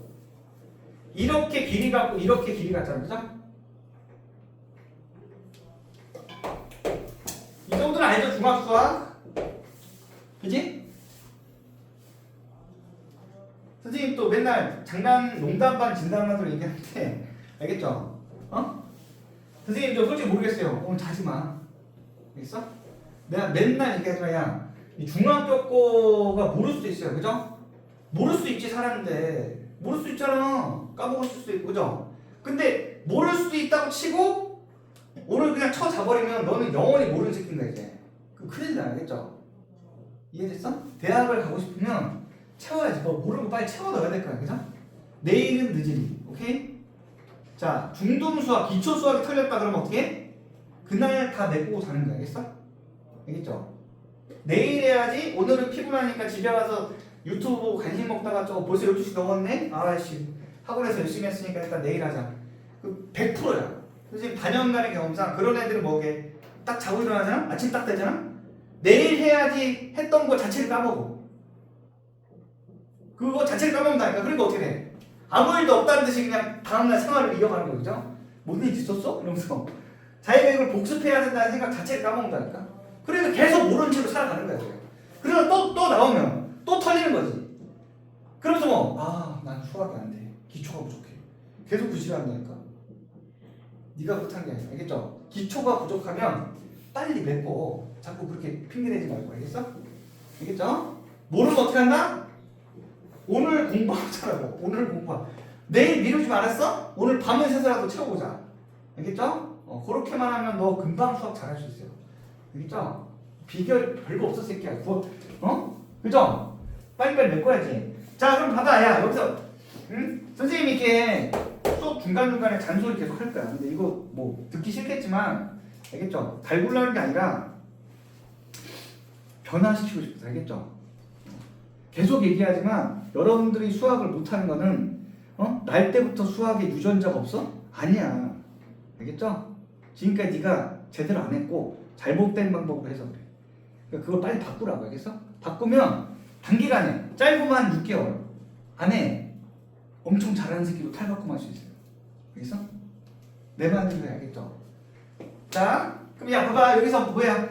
이렇게 길이 같고 이렇게 길이 같잖아. 그죠? 이 정도는 알죠? 중학수학? 그지? 선생님 또 맨날 농담반 진담반으로 얘기하는데 알겠죠? 선생님 저 솔직히 모르겠어요. 오늘 자지마. 알겠어? 내가 맨날 얘기하지만 이 중학교 거가 모를 수도 있어요. 그죠? 모를 수 있지. 사람인데 모를 수 있잖아. 까먹을 수도 있고. 그죠? 근데 모를 수도 있다고 치고 오늘 그냥 쳐자버리면 너는 영원히 모르는 새끼인 거야 이제. 그럼 큰일 나. 알겠죠? 이해됐어? 대학을 가고 싶으면 채워야지. 뭐 모르는 거 빨리 채워 넣어야 될 거야. 그죠? 내일은 늦으리. 오케이? 자, 중등수학, 기초수학이 털렸다 그러면 어떻게 해? 그날 다 메꾸고 자는 거야. 알겠어? 알겠죠? 내일 해야지. 오늘은 피곤하니까 집에 가서 유튜브 보고 간식 먹다가 저거 벌써 12시 넘었네? 아씨, 학원에서 열심히 했으니까 일단 내일 하자. 그 100%야. 선생님 반년간의 경험상 그런 애들은 뭐게? 딱 자고 일어나잖아? 아침 딱 되잖아? 내일 해야지 했던 거 자체를 까먹어. 그거 자체를 까먹는다니까. 그러니까 어떻게 돼? 아무 일도 없다는 듯이 그냥 다음날 생활을 이어가는 거. 그죠? 뭔 일 있었어? 이러면서 자기가 이걸 복습해야 된다는 생각 자체를 까먹는다니까. 그래서 계속 모르는 채로 살아가는 거야. 그래서 또 나오면 또 털리는 거지. 그러면서 뭐 난 수학이 안 돼. 기초가 부족해. 계속 부실한다니까. 네가 못한 게 아니야. 알겠죠? 기초가 부족하면 빨리 메꿔. 자꾸 그렇게 핑계대지 말고. 알겠어? 알겠죠? 모르면 어떻게 한다? 오늘 공부하자라고. 오늘 공부하. 내일 미루지 말았어? 오늘 밤을 새서라도 채워보자. 알겠죠? 그렇게만 하면 너 금방 수학 잘할 수 있어요. 알겠죠? 비결 별거 없어 새끼야. 그죠? 빨리빨리 메꿔야지. 자, 그럼 봐봐. 야, 여기서 선생님이 이렇게 수업 중간중간에 잔소리 계속 할 거야. 근데 이거 뭐 듣기 싫겠지만 알겠죠? 달굴라는 게 아니라 변화시키고 싶어서. 알겠죠? 계속 얘기하지만 여러분들이 수학을 못하는 거는 날 때부터 수학에 유전자가 없어? 아니야. 알겠죠? 지금까지 네가 제대로 안 했고 잘못된 방법으로 해서 그래. 그러니까 그걸 빨리 바꾸라고. 알겠어? 바꾸면 단기간에 짧으면 6개월 안에 엄청 잘하는 새끼로 탈바꿈할 수 있어요. 알겠어? 내 말은 왜 알겠죠? 자, 그럼 야 봐봐 여기서 뭐야?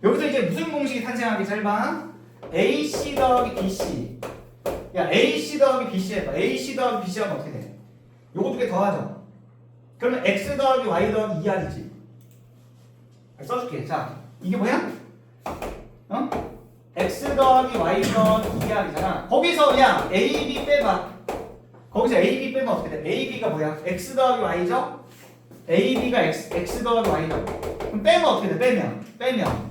여기서 이제 무슨 공식이 탄생하게 잘 봐. AC 더하기 BC. 야 AC 더하기 BC 해봐. AC 더하기 BC 하면 어떻게 돼? 요거 두 개 더하죠. 그러면 X 더하기 Y 더하기 2R이지. 써줄게. 자, 이게 뭐야? 어? X 더하기 Y 더하기 2R이잖아. 거기서 야 A, B 빼봐. 거기서 A, B 빼면 어떻게 돼? A, B가 뭐야? X 더하기 Y죠? A, B가 X 더하기 Y죠. 그럼 빼면 어떻게 돼? 빼면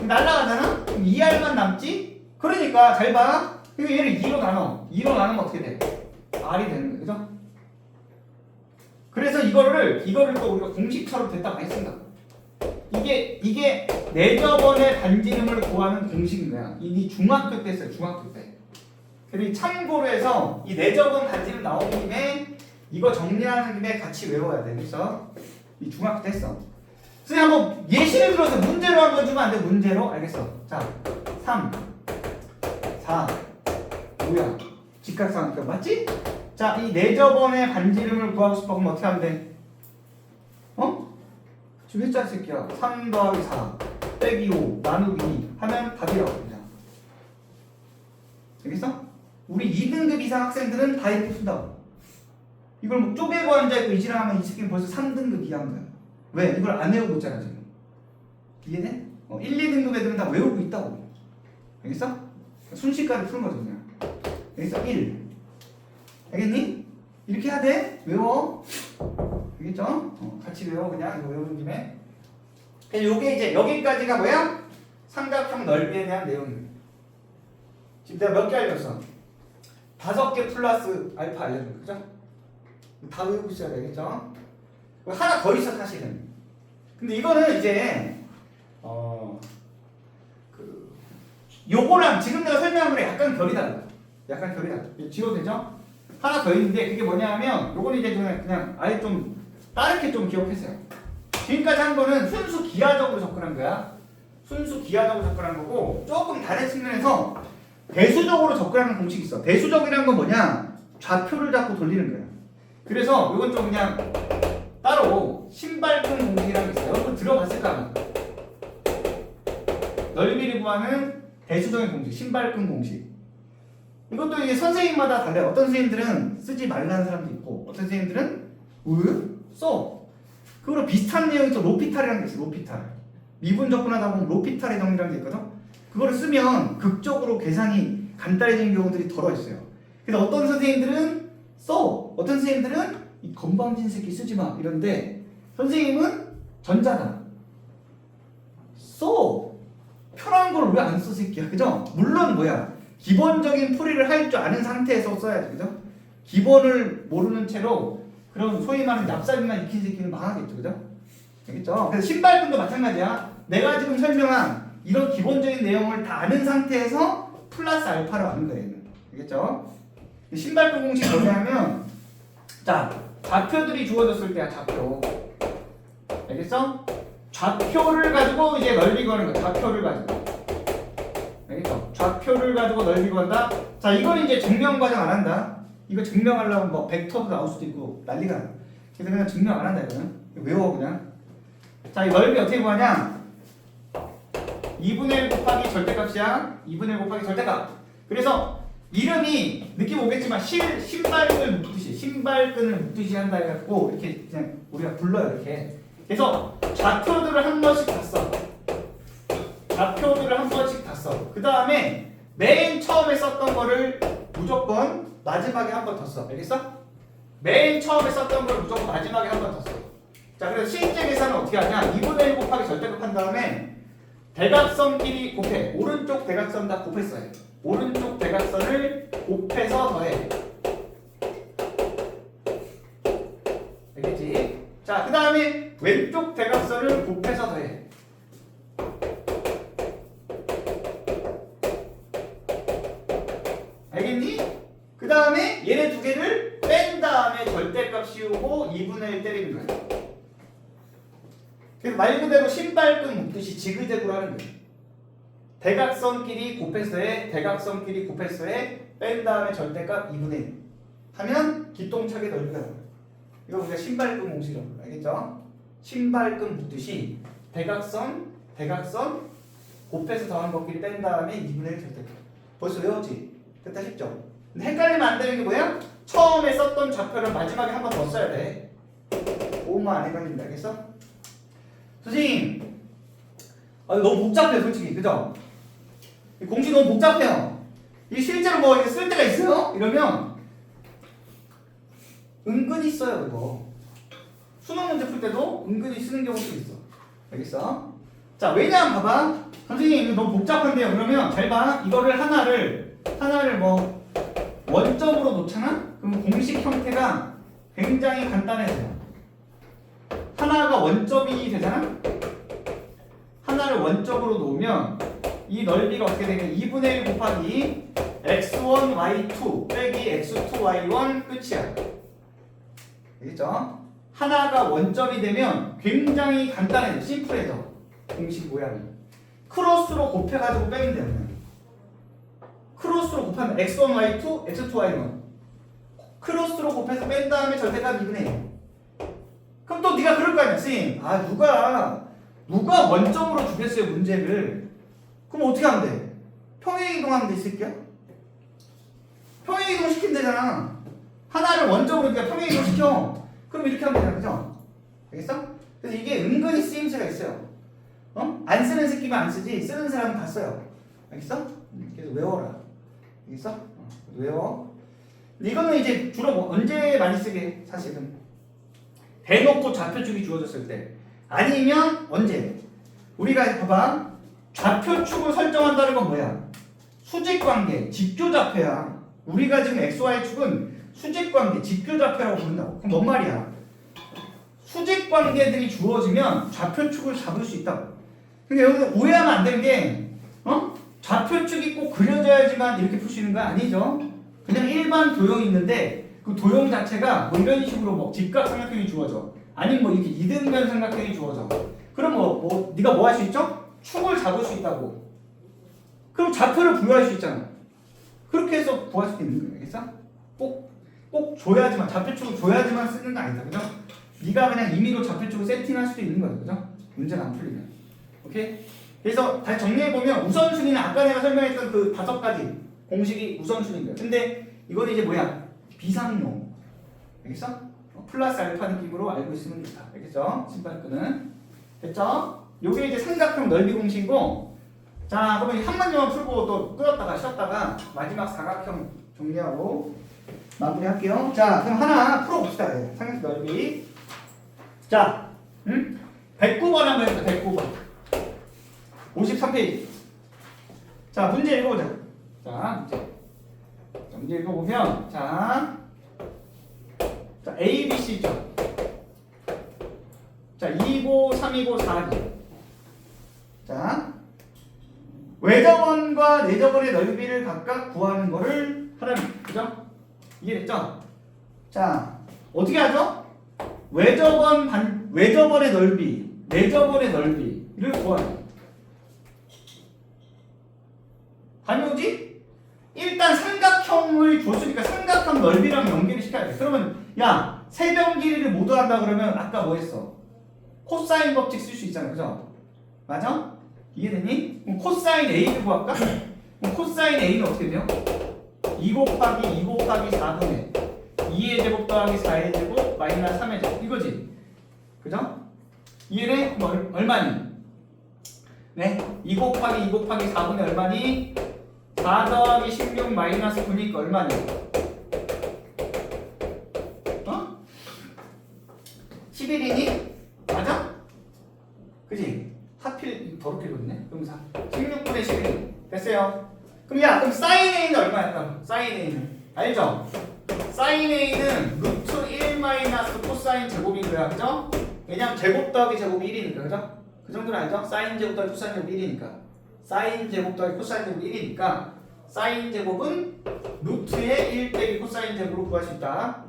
날라가잖아? 그럼 2R만 남지? 그러니까 잘 봐. 이거 얘를 2로 나눠. 2로 나누면 어떻게 돼? R이 되는 거야. 그죠? 그래서 이거를 또 우리가 공식처럼 됐다 많이 쓴다. 이게 내저번의 반지름을 구하는 공식인 거야. 이미 중학교 때 했어요. 중학교 때. 그리고 참고로 해서 이 내저번 반지름 나온 김에 이거 정리하는 김에 같이 외워야 돼. 그래서 이 중학교 때 했어. 선생님 한번 예시를 들어서 문제로 한번 주면 안 돼? 문제로? 알겠어. 자, 3, 4, 5야. 직각삼각형 맞지? 자, 이 내저번의 반지름을 구하고 싶어 그러면 어떻게 하면 돼? 어? 지금 했잖아 새끼야. 3 더하기 4 빼기 5 나누기 2 하면 답이라고 그냥. 알겠어? 우리 2등급 이상 학생들은 다 이렇게 푼다고. 이걸 뭐 쪼개고 앉아있고 이지랄하면 이 새끼는 벌써 3등급 이하인 거야. 왜? 이걸 안 외우고 있잖아 지금. 이해돼? 1, 2등급 애들은 다 외우고 있다고. 알겠어? 순식간에 푸는 거죠 그냥. 여기서 1 알겠니? 이렇게 해야 돼? 외워. 알겠죠? 같이 외워 그냥 이거 외우는 김에. 요게 이제 여기까지가 뭐야? 삼각형 넓이에 대한 내용입니다. 지금 내가 몇 개 알렸어? 5개 플러스 알파 알려준 거 그죠? 다 외우고 있어야 되겠죠? 하나 더 있어 사실은. 근데 이거는 이제 요거랑 지금 내가 설명한 거랑 약간 결이 달라. 약간 결이 달라. 지워도 되죠? 하나 더 있는데 그게 뭐냐면 요거는 이제 그냥 아예 좀 다르게 좀 기억했어요. 지금까지 한 거는 순수 기하적으로 접근한 거야. 순수 기하적으로 접근한 거고 조금 다른 측면에서 대수적으로 접근하는 공식이 있어. 대수적이라는 건 뭐냐? 좌표를 잡고 돌리는 거야. 그래서 이건 좀 그냥 따로 신발끈 공식이라는 게 있어요. 여러분 들어봤을까? 넓이를 구하는 대수적인 공식, 신발끈 공식. 이것도 이게 선생님마다 달라요. 어떤 선생님들은 쓰지 말라는 사람도 있고, 어떤 선생님들은 써. 그거로 비슷한 내용이 또 로피탈이라는 게 있어. 로피탈. 미분 접근하다 보면 로피탈의 정리라는 게 있거든. 그거를 쓰면 극적으로 계산이 간단해지는 경우들이 덜어 있어요. 그래서 어떤 선생님들은 써. 어떤 선생님들은 이 건방진 새끼 쓰지 마 이런데 선생님은 전자다. 써. 편한 걸 왜 안 써 새끼야. 그죠? 물론 뭐야. 기본적인 풀이를 할 줄 아는 상태에서 써야지. 그죠? 기본을 모르는 채로 그런 소위 말하는 납작이만 익힌 새끼는 망하겠죠. 그죠? 알겠죠? 그래서 신발끈도 마찬가지야. 내가 지금 설명한 이런 기본적인 내용을 다 아는 상태에서 플러스 알파를 아는 거예요. 알겠죠? 신발끈 공식 뭐냐면 자, 좌표들이 주어졌을 때야 좌표. 알겠어? 좌표를 가지고 이제 넓이 거는 거야. 좌표를 가지고. 알겠죠? 좌표를 가지고 넓이 건다. 자, 이건 이제 증명 과정 안 한다. 이거 증명하려면 뭐 벡터도 나올 수도 있고 난리가 나. 그래서 그냥 증명 안 한다 이거는. 외워 그냥. 자, 이 넓이 어떻게 구하냐? 2분의 1 곱하기 절대값이야. 2분의 1 곱하기 절대값. 그래서 이름이 느낌 오겠지만 신발끈을 묶듯이 한다 해갖고 이렇게 그냥 우리가 불러요 이렇게. 그래서 좌표들을 한 번씩 다 써. 좌표들을 한 번씩 다 써. 그 다음에 맨 처음에 썼던 거를 무조건 마지막에 한 번 더 써. 알겠어? 맨 처음에 썼던 걸 무조건 마지막에 한 번 더 써. 자, 그래서 실제 계산은 어떻게 하냐? 2분의 1 곱하기 절대값 한 다음에 대각선끼리 곱해. 오른쪽 대각선 다 곱했어 해. 오른쪽 대각선을 곱해서 더해. 알겠지? 자, 그 다음에 왼쪽 대각선을 곱해서 더해. 알겠니? 그 다음에 얘네 두 개를 뺀 다음에 절대값 씌우고 2분의 1 때리는 거야. 그래서 말 그대로 신발끈 묶듯이 지그재그로 하는 거야. 대각선끼리 곱해서 해, 대각선끼리 곱해서 해, 뺀 다음에 절대값 2분의 1 하면 기똥차게 넓이가 나와요. 이거 우리가 신발끈 공식이라고 불러. 알겠죠? 신발끈 묶듯이 대각선 곱해서 더한 곱끼리 뺀 다음에 2분의 1 절대값. 벌써 외웠지? 됐다 싶죠? 근데 헷갈리면 안 되는 게 뭐야? 처음에 썼던 좌표를 마지막에 한 번 더 써야 돼. 오만 안 헷갈린다. 알겠어? 선생님, 너무 복잡해요, 솔직히. 그죠? 이 공식 너무 복잡해요. 이 실제로 뭐 이게 쓸 때가 있어요? 이러면 은근히 써요, 이거. 수능 문제 풀 때도 은근히 쓰는 경우도 있어. 알겠어? 자, 왜냐면 봐봐. 선생님, 이거 너무 복잡한데요. 그러면 잘 봐. 이거를 하나를 뭐 원점으로 놓잖아? 그럼 공식 형태가 굉장히 간단해져요. 하나가 원점이 되잖아? 하나를 원점으로 놓으면 이 넓이가 어떻게 되면 2분의 1 곱하기 x1, y2 빼기 x2, y1 끝이야. 알겠죠? 하나가 원점이 되면 굉장히 간단해져. 심플해져. 공식 모양이. 크로스로 곱해가지고 빼면 돼요. 그냥. 크로스로 곱하면 x1, y2, x2, y1 크로스로 곱해서 뺀 다음에 절대값 2분의 1. 그럼 또 네가 그럴 거 아니야. 선생님, 누가 원점으로 주겠어요 문제를. 그럼 어떻게 하면 돼? 평행이동하면 돼, 이 새끼야? 평행이동 시키면 되잖아. 하나를 원점으로 네가 평행이동 시켜. 그럼 이렇게 하면 되잖아. 그죠? 알겠어? 그래서 이게 은근히 쓰임새가 있어요. 안 쓰는 새끼만 안 쓰지 쓰는 사람은 다 써요. 알겠어? 그래서 외워라. 알겠어? 외워. 근데 이거는 이제 주로 뭐 언제 많이 쓰게 사실은 대놓고 좌표축이 주어졌을 때 아니면 언제 우리가 봐봐 좌표축을 설정한다는 건 뭐야? 수직관계, 직교좌표야. 우리가 지금 XY축은 수직관계, 직교좌표라고 부른다고. 그럼 뭔 말이야? 수직관계들이 주어지면 좌표축을 잡을 수 있다고. 근데 여기서 오해하면 안 되는 게 좌표축이 꼭 그려져야지만 이렇게 풀 수 있는 거 아니죠? 그냥 일반 도형이 있는데 그 도형 자체가 뭐 이런 식으로 뭐 직각삼각형이 주어져. 아니면 뭐 이렇게 이등변 삼각형이 주어져. 그럼 네가 뭐 할 수 있죠? 축을 잡을 수 있다고. 그럼 좌표를 부여할 수 있잖아. 그렇게 해서 구할 수 있는 거야. 알겠어? 꼭 줘야지만 좌표축을 줘야지만 쓰는 거 아니다. 그죠? 네가 그냥 임의로 좌표축을 세팅할 수도 있는 거야. 그죠? 문제가 안 풀리면. 오케이? 그래서 다시 정리해보면 우선순위는 아까 내가 설명했던 그 5가지 공식이 우선순위인 거야. 근데 이거는 이제 뭐야? 비상용. 알겠어? 플러스 알파 느낌으로 알고 있으면 좋다. 알겠죠? 신발끈은. 됐죠? 요게 이제 삼각형 넓이 공식이고 자 그러면 한 문제만 풀고 또 끊었다가 쉬었다가 마지막 사각형 정리하고 마무리할게요. 자 그럼 하나 풀어봅시다. 삼각형 넓이. 자 109번 한번 해보자. 109번 53페이지. 자 문제 읽어보자. 자 문제 읽어보면 자 A, B, C죠. 자 2고 3이고 4고 자 외접원과 내접원의 넓이를 각각 구하는 거를 하라는 그죠? 이해됐죠? 자 어떻게 하죠? 외접원의 넓이, 내접원의 넓이를 구하는 반영지? 일단 삼각형을 줬으니까 삼각형 넓이랑 연결을 시켜야 돼. 그러면 야 세변 길이를 모두 한다 그러면 아까 뭐 했어? 코사인 법칙 쓸 수 있잖아. 그죠? 맞아? 이해되니? 그럼 코사인 A를 구할까? 그럼 코사인 A는 어떻게 돼요? 2 곱하기 2 곱하기 4분의 2의 제곱 더하기 4의 제곱 마이너스 3의 제곱 이거지? 그죠? 이해돼? 그럼 얼마니? 네? 2 곱하기 2 곱하기 4분의 얼마니? 4 더하기 16 마이너스 9니까 얼마니? 11이니? 맞아? 그지? 하필 더럽게 그렇네? 그럼 16분의 11 됐어요. 그럼 사인 A는 얼마야? 그럼 사인 A는 알죠? 사인 A는 루트 1 마이너스 코사인 제곱인 거야. 그죠? 왜냐면 제곱 더하기 제곱이 1이니까 그죠? 그 정도는 알죠? 사인 제곱 더하기 코사인 제곱 1이니까 사인 제곱 더하기 코사인 제곱 1이니까 사인 제곱은 루트의 1 빼기 코사인 제곱으로 구할 수 있다.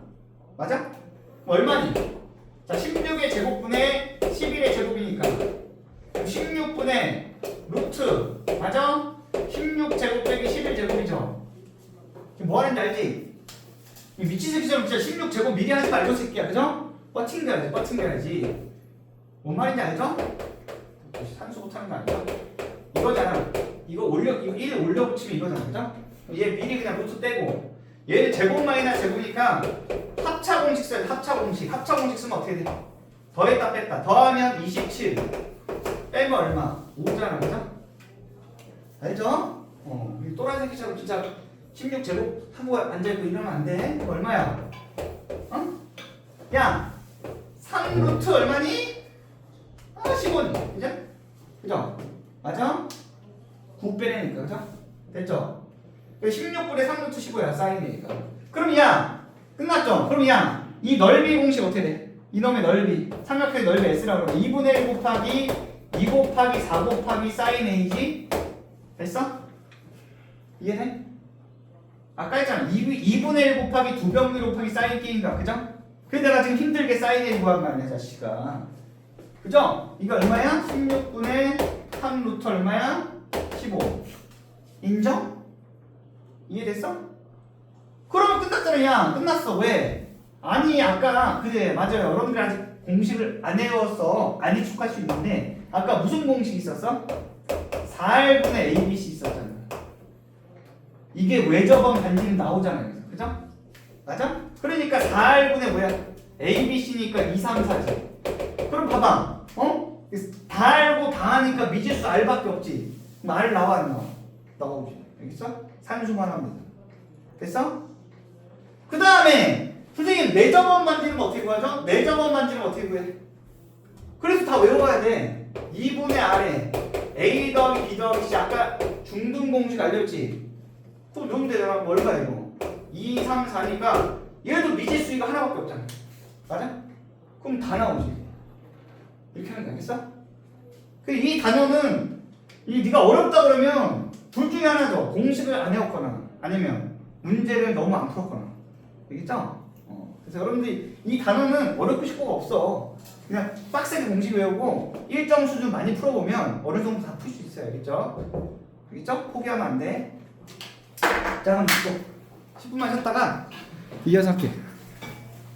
맞아? 얼마니? 자 16의 제곱분의 11의 제곱이니까 16분의 루트 맞아? 16제곱 빼기 11제곱이죠. 지금 뭐 하는지 알지? 미친 새끼처럼 진짜 16제곱 미리 하지 말고 새끼야. 그죠? 버팅겨야지. 뭔 말인지 알죠? 산수 못하는 거 아니야? 이거잖아. 이거 1 올려 붙이면 이거잖아. 그죠? 얘 미리 그냥 루트 떼고 얘를 제곱 마이너스 제곱이니까 합차 공식 써야 돼. 합차 공식. 합차 공식 쓰면 어떻게 돼? 더했다 뺐다. 더하면 27. 빼면 얼마? 5잖아. 그죠? 알죠? 이 또라이 새끼처럼 진짜 16제곱 하고 앉아있고 이러면 안 돼. 이거 얼마야? 어? 야! 3루트 얼마니? 15니. 그죠? 그죠? 맞아? 9 빼내니까. 그죠? 됐죠? 16분의 3루트 15야. 사인이니까. 그럼 야! 끝났죠? 그럼 야! 이 넓이 공식 어떻게 돼? 이놈의 넓이. 삼각형의 넓이 S라고 그러면 2분의 1 곱하기 2 곱하기 4 곱하기 사인 A지? 됐어? 이해돼? 아까 했잖아. 2분의 1 곱하기 2병 곱하기 사인 K인가. 그죠? 그래서 내가 지금 힘들게 사인 A 구한 거 아니야, 자식아. 그죠? 이거 얼마야? 16분의 3루트 얼마야? 15. 인정? 이해됐어? 그러면 끝났잖아. 야 끝났어. 왜? 아니 아까 그래 맞아요. 여러분들 아직 공식을 안 외웠어. 안 익숙할 수 있는데 아까 무슨 공식 있었어? 4R분의 ABC 있었잖아. 이게 외접원 반지는 나오잖아요. 그죠? 맞아? 그러니까 4R분의 뭐야? ABC니까 2, 3, 4지. 그럼 봐봐. 어? 다 알고 다 하니까 미지수 R밖에 없지. 그럼 R 나와 안 나와? 나오지. 알겠어? 산수만 하면 돼. 됐어? 그 다음에 선생님 내접원 반지는 어떻게 구하죠? 내접원 반지는 어떻게 구해? 그래서 다 외워야 돼. 2분의 R에 A 더하기 B 더하기 C 아까 중등 공식 알렸지? 그럼 넣으면 되잖아. 뭘까 이거? 2, 3, 4니까 얘도 미지수 이거 하나밖에 없잖아. 맞아? 그럼 다 나오지. 이렇게 하면 되겠어? 이 단어는 네가 어렵다 그러면 둘 중에 하나죠. 공식을 안 외웠거나 아니면 문제를 너무 안 풀었거나. 알겠죠? 그래서 여러분들이 이 단어는 어렵고 싶고가 없어. 그냥 빡세게 공식 외우고 일정 수준 많이 풀어보면 어느 정도 다 풀 수 있어요. 알겠죠? 알겠죠? 포기하면 안 돼. 자 그럼 또 10분만 쉬었다가 이어서 할게.